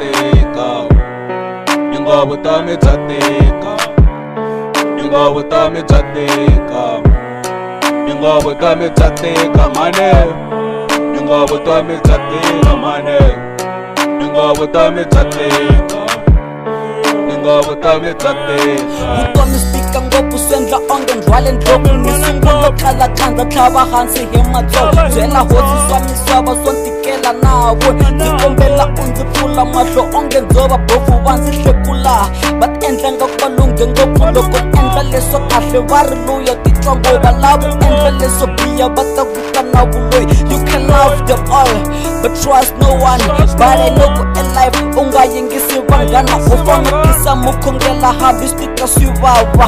tika Ingobu tami tatika Ingobu tami tatika Ingobu tami tatika mane Ingobu tami tatika mane Ingobu tami tatika Ingobu tami tatika Vutomi stika ngopfu swendla onge ndhwale ndlopfu ni sungulo khala khandza tlhava hansi hi matsolo byela hosi swa misava swo ntikela na voni ndzi kombela u ndzi pfula mahlo onge ndzova bofu va ndzi hlekula va ti endlanga kwalunghe ngopfu loko endla leswo kahle va ri luya titwa ngova lavo endla leswo biha va ta vuka na vuloyi. You can love them all but trust no one but I know ku elife u nga yingisi vanghana u fanekisa mukhongela hambi stika swi vava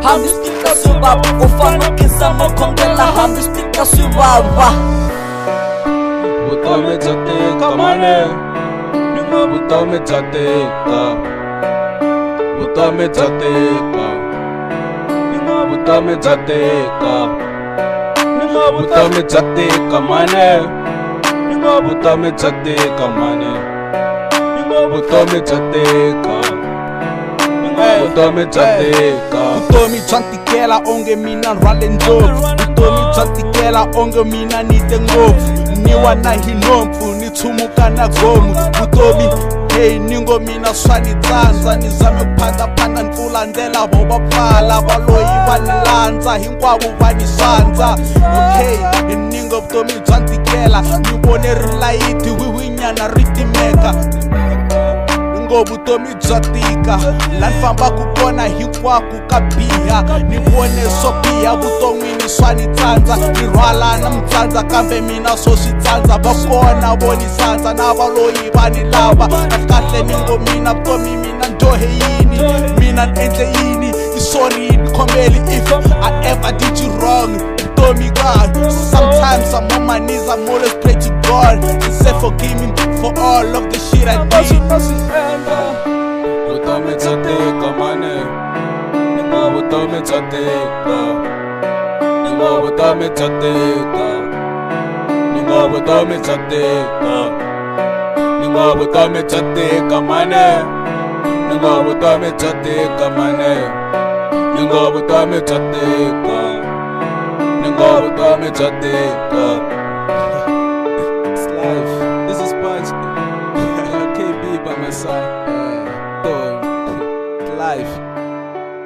hambi stika swi vava u fanekisa mukhongela hambi stika swi vava. Vutomi bya tika mane Vutomi bya tika Vutomi bya tika Vutomi bya tika Vutomi bya tika mane Vutomi bya tika mane Vutomi bya tika Vutomi bya tika Vutomi bya ntikela onge mina rhwale ndlopfu Vutomi bya ntikela onge mina ni te ngopfu niwa na hi nhompfu ni tshumuka na gomu vutomi hey ningo mina swa ni tsandza ni zame ku phanda ni pfula ndlela vo va pfala valoyi va ni landza hinkwavo va ni swandza okay hi ningo vutomi bya ntikela ni vone ri layiti wiwinyana ri timeka vutomi bya tika la ni fambaku kona hinkwako ka biha ni vone swo biha vuton'wini swa ni tsandza ni rhwala na mitsandza kambe mina swo swi tsandza va kona vo ni sandza na valoyi va ni lava na kahle ni ngo mina vutomi mina njohe yini mina ni endle yini i sorry ni khomeli if I ever did you wrong vutomi God sometimes I'm on my knees I'm always pray to God and say forgive me for all of the shit I did. Vutomi bya tika mane Vutomi bya tika Vutomi bya tika Vutomi bya tika Vutomi bya tika mane Vutomi bya tika mane Vutomi bya tika Vutomi bya tika